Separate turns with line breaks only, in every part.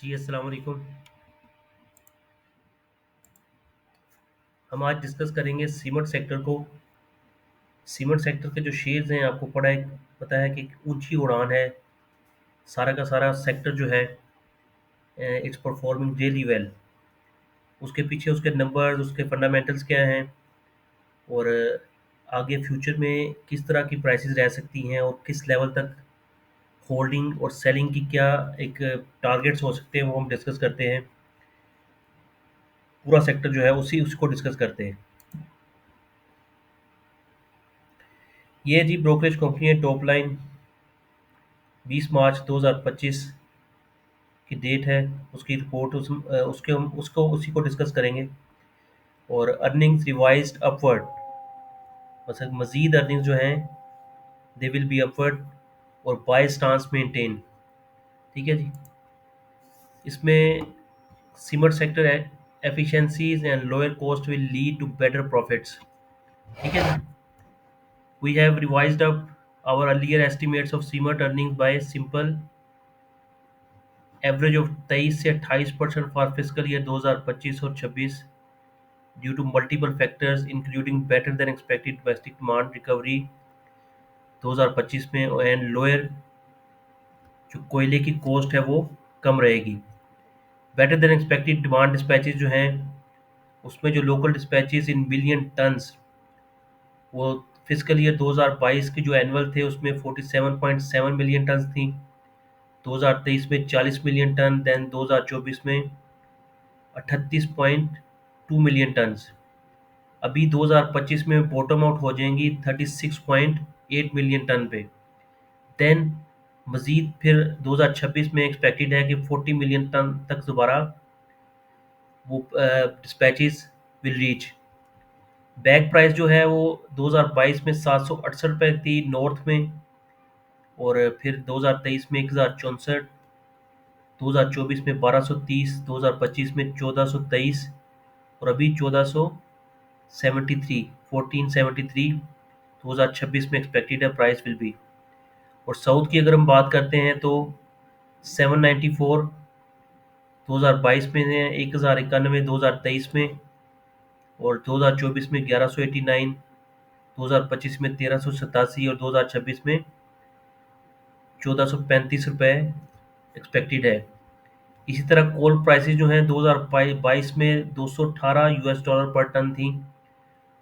जी, अस्सलाम वालेकुम। हम आज डिस्कस करेंगे सीमेंट सेक्टर को। सीमेंट सेक्टर के जो शेयर्स हैं आपको पता है कि ऊंची उड़ान है। सारा का सारा सेक्टर जो है इट्स परफॉर्मिंग रियली वेल। उसके पीछे उसके नंबर्स, उसके फंडामेंटल्स क्या हैं और आगे फ्यूचर में किस तरह की प्राइसेस रह सकती हैं और किस लेवल तक होल्डिंग और सेलिंग की क्या एक टारगेट्स हो सकते हैं, वो हम डिस्कस करते हैं। पूरा सेक्टर जो है उसी उसको डिस्कस करते हैं। ये जी ब्रोकरेज कंपनी है टॉप लाइन, 20 मार्च 2025 की डेट है उसकी रिपोर्ट। उसके हम उसको उसी को डिस्कस करेंगे। और अर्निंग्स रिवाइज्ड अपवर्ड, मतलब मजीद अर्निंग्स जो हैं दे विल बी अपवर्ड और बाय स्टांस मेंटेन। ठीक है जी। इसमें सीमेंट सेक्टर है, efficiencies and lower cost will lead to better profits. ठीक है जी। We have revised up our earlier estimates of cement earnings by a simple average of 23 से 28% फॉर फिजिकल ईयर 2025 और 26 due to multiple factors including better than expected domestic demand recovery 2025 में and lower जो कोयले की cost है वो कम रहेगी। Better than expected demand dispatches जो हैं उसमें जो लोकल डिस्पैचेस इन बिलियन टन्स, वो फिजिकल ईयर 2022 की जो एनुअल थे उसमें 47.7 मिलियन टन्स थी, 2023 में 40 मिलियन टन, देन 2024 में 38.2 मिलियन टन्स। अभी 2025 में बॉटम आउट हो जाएंगी 36.8 मिलियन टन पे। देन मजीद फिर 2026 में एक्सपेक्टेड है कि 40 मिलियन टन तक दोबारा वो dispatches will reach. Bag price जो है वो 2022 में 768 थी नॉर्थ में, और फिर 2023 में 1064, 2024 में 1230, 2025 में 1423 और अभी 1473, 1473 2026 में एक्सपेक्टेड है प्राइस विल बी। और साउथ की अगर हम बात करते हैं तो 794 2022 में है, 1091 2023 में, और 2024 में 1189, 2025 में 1387 और 2026 में 1435 रुपये एक्सपेक्टेड है। इसी तरह कोल प्राइसेस जो हैं 2022 में 218 यूएस डॉलर पर टन थी,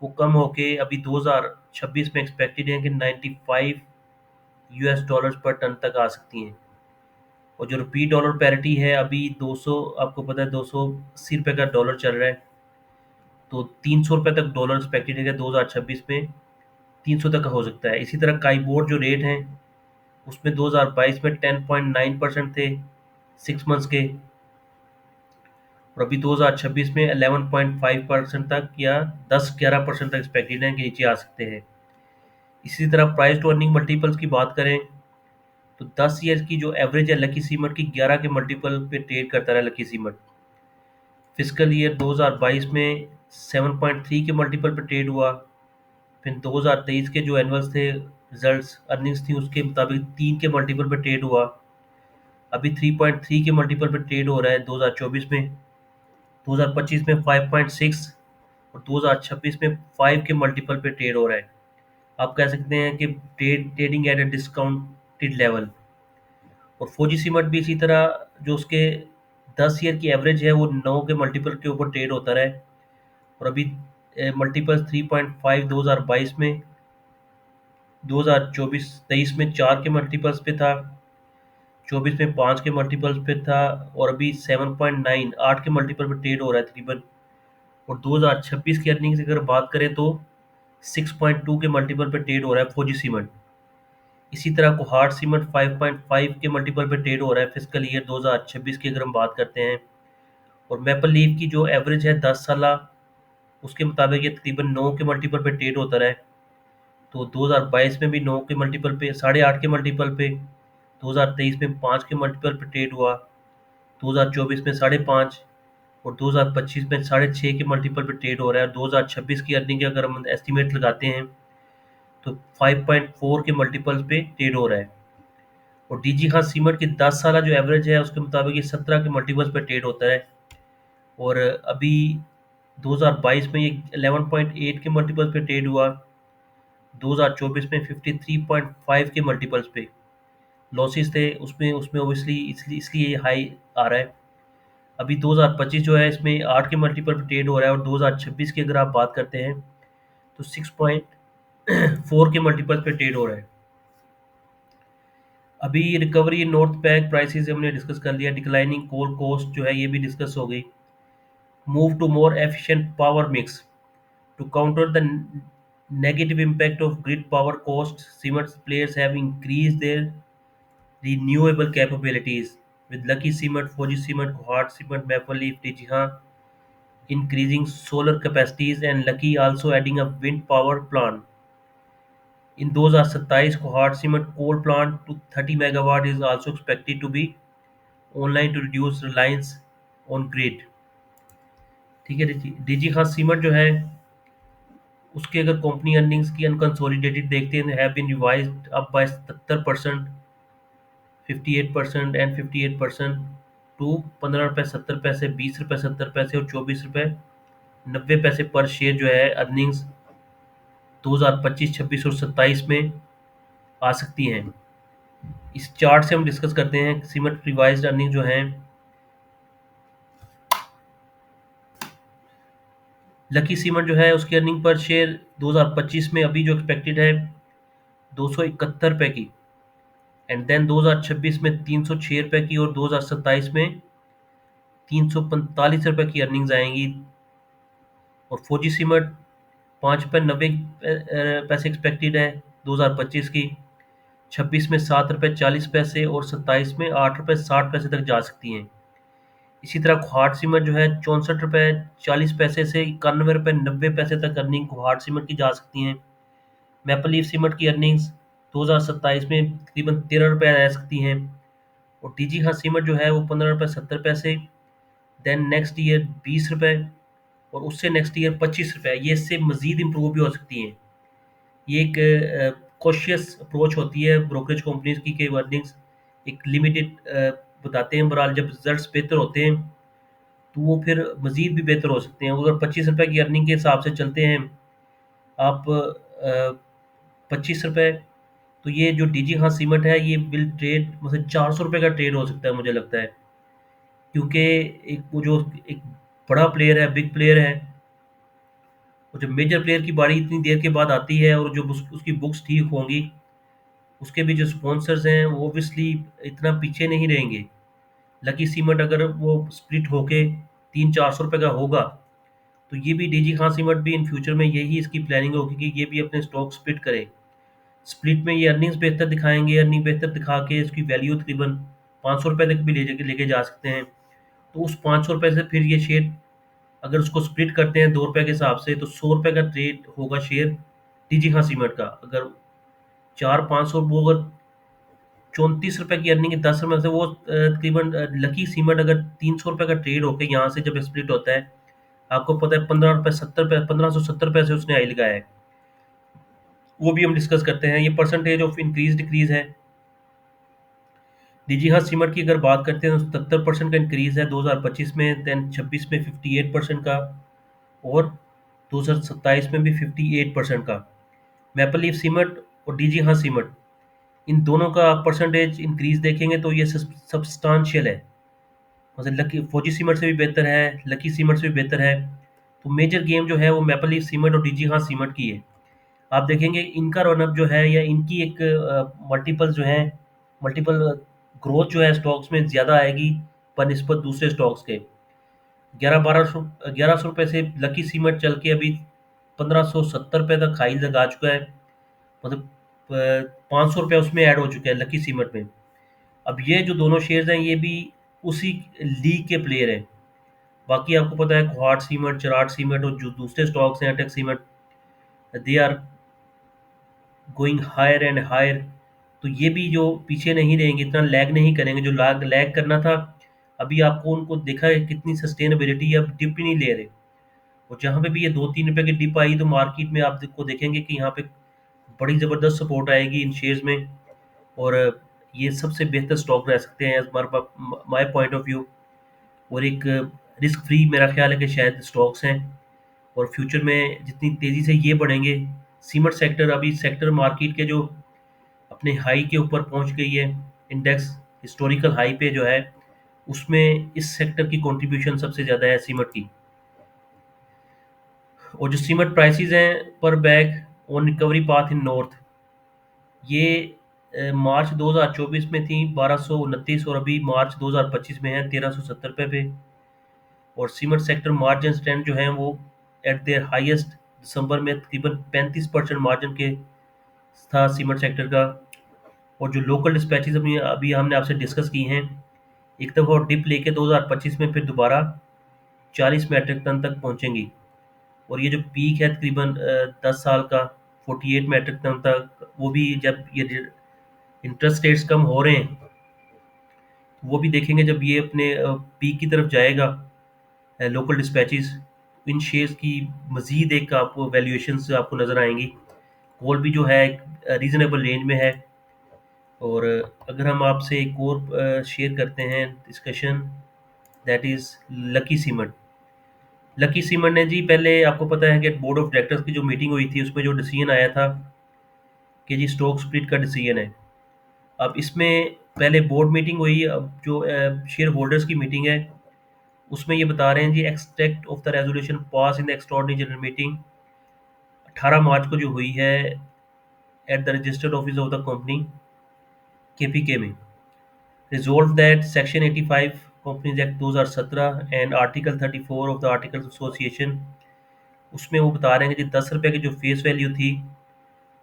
वो कम होके अभी 2026 में एक्सपेक्टेड है कि 95 यूएस डॉलर्स पर टन तक आ सकती हैं। और जो रुपी डॉलर पैरिटी है अभी 200, आपको पता है 280 रुपये का डॉलर चल रहा है, तो 300 रुपये तक डॉलर एक्सपेक्टेड है कि 2026 में 300 तक हो सकता है। इसी तरह काइबोर्ड जो रेट हैं उसमें 2022 में 10.9% थे 6 मंथ्स के, और अभी 2026 में 11.5% तक या 10-11% तक एक्सपेक्टेड है कि नीचे आ सकते हैं। इसी तरह प्राइस टू अर्निंग मल्टीपल्स की बात करें तो 10 ईयर की जो एवरेज है लकी सीमेंट की 11 के मल्टीपल पे ट्रेड करता रहा लकी सीमेंट। फिजिकल ईयर 2022 में 7.3 के मल्टीपल पे ट्रेड हुआ। फिर 2023 के जो एनुअल्स थे रिजल्ट्स अर्निंग्स थी उसके मुताबिक 3 के मल्टीपल पे ट्रेड हुआ। अभी 3.3 के मल्टीपल पे ट्रेड हो रहा है 2024 में, 2025 में 5.6 और 2026 में 5 के मल्टीपल पे ट्रेड हो रहा है। आप कह सकते हैं कि trading at a discounted level. और फौजी सीमेंट भी इसी तरह, जो उसके 10 ईयर की एवरेज है वो 9 के मल्टीपल के ऊपर ट्रेड होता रहा है, और अभी मल्टीपल 3.5 2022 में, 2024-23 में 4 के मल्टीपल्स पे था, 24 में 5 के मल्टीपल्स पे था, और अभी 7.9 8 के मल्टीपल पे ट्रेड हो रहा है तकरीबन। और 2026 की अर्निंग की अगर बात करें तो 6.2 के मल्टीपल पे ट्रेड हो रहा है फौजी सीमेंट। इसी तरह कोहार्ट सीमेंट 5.5 के मल्टीपल पे ट्रेड हो रहा है फिजिकल ईयर 2026 की अगर हम बात करते हैं। और मेपल लीफ की जो एवरेज है 10 साल, उसके मुताबिक ये तकरीबन 9 के मल्टीपल पे ट्रेड होता रहा है। तो 2022 में भी 9 के मल्टीपल पे, 8.5 के मल्टीपल पे, 2023 में 5 के मल्टीपल पे ट्रेड हुआ, 2024 में 5.5 और 2025 में 6.5 के मल्टीपल पे ट्रेड हो रहा है। और 2026 की अर्निंग के अगर हम एस्टिमेट लगाते हैं तो 5.4 के मल्टीपल पे ट्रेड हो रहा है। और डीजी खान सीमेंट की 10 साल जो एवरेज है उसके मुताबिक ये 17 के मल्टीपल्स पे ट्रेड होता है। और अभी 2022 में ये 11.8 के मल्टीपल्स पे ट्रेड हुआ। 2024 में 53.5 के मल्टीपल्स पे लॉसेस थे उसमें उसमें ओबियसली इसलिए ये हाई आ रहा है। अभी 2025 जो है इसमें 8 के मल्टीपल पे ट्रेड हो रहा है। और 2026 की अगर आप बात करते हैं तो 6.4 के मल्टीपल पे ट्रेड हो रहा है। अभी रिकवरी नॉर्थ पैक प्राइसेस हमने डिस्कस कर लिया। डिक्लाइनिंग कोल कॉस्ट जो है ये भी डिस्कस हो गई। Move to more efficient power mix to counter the negative impact of grid power costs. Cement players have increased their renewable capabilities with Lucky Cement, Fuji Cement, Hot Cement, Maple Leaf, Tijihan increasing solar capacities and Lucky also adding a wind power plant. In 2027, Cohort Cement coal plant to 30 megawatt is also expected to be online to reduce reliance on grid. ठीक है जी। DG Khan cement जो है उसके अगर company earnings की unconsolidated देखते हैं have been revised up by 77%, 58% and 58% to 15 रुपये 70 पैसे, 20 रुपये 70 पैसे और 24 रुपये 90 पैसे पर शेयर जो है अर्निंग्स 2025, 26 और 27 में आ सकती हैं। इस चार्ट से हम डिस्कस करते हैं सीमेंट रिवाइज्ड अर्निंग जो है। लकी सीमेंट जो है उसकी अर्निंग पर शेयर 2025 में अभी जो एक्सपेक्टेड है 271 रुपये की, एंड देन 2026 में 306 रुपये की और 2027 में 345 रुपये की अर्निंग्स आएंगी। और फौजी सीमेंट 5 रुपये 90 पैसे एक्सपेक्टेड है 2025 की, 26 में 7 रुपये 40 पैसे और 27 में 8 रुपये 60 पैसे तक जा सकती हैं। इसी तरह कुहाड़ सीमेंट जो है 64 रुपये 40 पैसे से 91 रुपये 90 पैसे तक अर्निंग कुहाड़ सीमेंट की जा सकती हैं। मैपल लीफ सीमेंट की अर्निंग्स 2027 में तकरीबन 13 रुपये रह सकती हैं। और डीजी खान सीमेंट जो है वो 15 रुपये 70 पैसे, देन नेक्स्ट ईयर 20 रुपये और उससे नेक्स्ट ईयर 25 रुपये, ये इससे मज़ीद इम्प्रूव भी हो सकती हैं। ये एक कॉशियस अप्रोच होती है ब्रोकरेज कंपनीज की कि अर्निंग्स एक लिमिटेड बताते हैं, बहरहाल जब रिजल्ट्स बेहतर होते हैं तो वो फिर मज़ीद भी बेहतर हो सकते हैं। अगर 25 रुपये की अर्निंग के हिसाब से चलते हैं आप 25 रुपये, तो ये जो डीजी खान सीमेंट है ये विल ट्रेड मतलब 400 रुपये का ट्रेड हो सकता है मुझे लगता है। क्योंकि एक वो जो एक बड़ा प्लेयर है, बिग प्लेयर है, और जब मेजर प्लेयर की बारी इतनी देर के बाद आती है और जो उसकी बुक्स ठीक होंगी, उसके भी जो स्पॉन्सर्स हैं वो ऑब्वियसली इतना पीछे नहीं रहेंगे। लकी सीमेंट अगर वो स्प्लिट होके 300-400 रुपये का होगा तो ये भी डीजी खान सीमेंट भी इन फ्यूचर में यही इसकी प्लानिंग होगी कि ये भी अपने स्टॉक स्प्लिट करे। स्प्लिट में ये अर्निंग्स बेहतर दिखाएंगे, अर्निंग बेहतर दिखा के इसकी वैल्यू तकरीबन 500 रुपये तक भी लेके जा सकते हैं। तो उस 500 रुपये से फिर ये शेयर अगर उसको स्प्लिट करते हैं 2 रुपये के हिसाब से तो 100 रुपये का ट्रेड होगा शेयर डीजी खान सीमेंट का। अगर 400-500 वो अगर 34 रुपये की अर्निंग है 10 रुपये से वो तकरीबन लकी सीमेंट अगर 300 रुपये का ट्रेड होकर यहाँ से जब स्प्लिट होता है, आपको पता है 15 रुपये 70 पैसे 1570 पैसे उसने आई लगाया है, वो भी हम डिस्कस करते हैं। ये परसेंटेज ऑफ इंक्रीज डिक्रीज है। डीजी हाँ सीमेंट की अगर बात करते हैं तो 77% का इंक्रीज है 2025 में, देन 26 में 58% का और 2027 में भी 58% का। मैपल लीफ सीमेंट और डीजी हाँ सीमेंट इन दोनों का आप परसेंटेज इंक्रीज देखेंगे तो ये सब्सटेंशियल है। मतलब लकी फौजी सीमेंट से भी बेहतर है, लकी सीमेंट से भी बेहतर है। तो मेजर गेम जो है वो मैपल लीफ सीमेंट और डीजी हाँ सीमेंट की है। आप देखेंगे इनका रनअप जो है या इनकी एक मल्टीपल जो है मल्टीपल ग्रोथ जो है स्टॉक्स में ज़्यादा आएगी बनिस्बत दूसरे स्टॉक्स के। 1100 रुपये से लकी सीमेंट चल के अभी 1570 रुपये तक हाई लगा चुका है। मतलब 500 रुपये उसमें ऐड हो चुके हैं लकी सीमेंट में। अब ये जो दोनों शेयर्स हैं ये भी उसी लीग के प्लेयर हैं। बाकी आपको पता है क्वार्ट सीमेंट, चराट सीमेंट और जो दूसरे स्टॉक्स हैं अटेक cement, they are going higher and higher. तो ये भी जो पीछे नहीं रहेंगे, इतना लैग नहीं करेंगे जो लैग करना था। अभी आपको उनको देखा है कितनी सस्टेनेबिलिटी है, अब डिप ही नहीं ले रहे। और जहाँ पे भी ये 2-3 रुपये की डिप आई तो मार्केट में आप को देखेंगे कि यहाँ पे बड़ी ज़बरदस्त सपोर्ट आएगी इन शेयर्स में। और ये सबसे बेहतर स्टॉक रह सकते हैं as my point of view. और एक रिस्क फ्री मेरा ख्याल है कि शायद स्टॉक्स हैं, और फ्यूचर में जितनी तेज़ी से ये बढ़ेंगे। सीमेंट सेक्टर अभी सेक्टर मार्केट के जो अपने हाई के ऊपर पहुंच गई है, इंडेक्स हिस्टोरिकल हाई पे जो है, उसमें इस सेक्टर की कंट्रीब्यूशन सबसे ज़्यादा है सीमेंट की। और जो सीमेंट प्राइसेस हैं पर bag on recovery path in north, ये मार्च 2024 में थी 1229, और अभी मार्च 2025 में है 1370 पे। और सीमेंट सेक्टर मार्जिन स्टैंड जो है वो एट देयर हाईएस्ट दिसंबर में तकरीबन 35% मार्जिन के था सीमेंट सेक्टर का। और जो लोकल डिस्पैचेस अभी अभी हमने आपसे डिस्कस की हैं, एक दफ़ा डिप लेके 2025 में फिर दोबारा 40 मैट्रिक टन तक पहुंचेंगी। और ये जो पीक है तकरीबन 10 साल का 48 मैट्रिक टन तक, वो भी जब ये इंटरेस्ट रेट्स कम हो रहे हैं, वो भी देखेंगे जब ये अपने पीक की तरफ जाएगा लोकल डिस्पैचेस, इन शेयर्स की मजीद एक आपको वैल्यूएशन आपको नज़र आएंगी। कोल भी जो है रीज़नेबल रेंज में है। और अगर हम आपसे एक और शेयर करते हैं discussion, that is lucky cement. Lucky cement ने जी, पहले आपको पता है कि बोर्ड ऑफ डायरेक्टर्स की जो मीटिंग हुई थी उसमें जो डिसीजन आया था कि जी स्टॉक स्प्लिट का डिसीजन है। अब इसमें पहले बोर्ड मीटिंग हुई, अब जो शेयर होल्डर्स की मीटिंग है उसमें ये बता रहे हैं जी, extract of the resolution pass in the extraordinary general meeting 18 March को जो हुई है at the registered office of the company KPK में, resolved that section 85 companies act 2017 and article 34 of the article association, उसमें वो बता रहे हैं कि 10 रुपये की जो फेस वैल्यू थी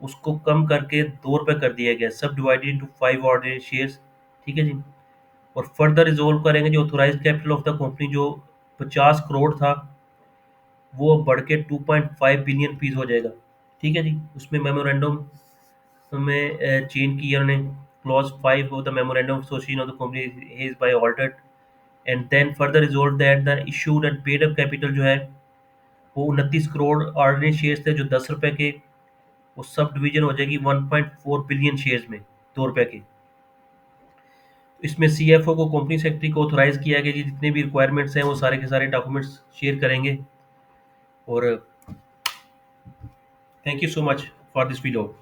उसको कम करके 2 रुपये कर दिया गया, सब डिवाइडेड इंटू 5 ऑर्डिनरी शेयर्स। ठीक है जी। और फर्दर रिजोल्व करेंगे जो authorize capital of the company जो 50 करोड़ था, वो अब बढ़ के 2.5 बिलियन पीस हो जाएगा। ठीक है जी। उसमें मेमोरेंडम में चेंज किया उन्होंने, clause 5 of the memorandum association of the company is by altered, and then further resolve that the issued and paid up capital जो है वो 29 करोड़ ऑर्डिनरी शेयर्स थे जो 10 रुपये के, वो सब डिवीजन हो जाएगी 1.4 बिलियन शेयर्स में 2 रुपये के। इसमें सीएफओ को कंपनी सेक्रेटरी को ऑथोराइज किया गया कि जितने भी रिक्वायरमेंट्स हैं वो सारे के सारे डॉक्यूमेंट्स शेयर करेंगे। और thank you so much for this video.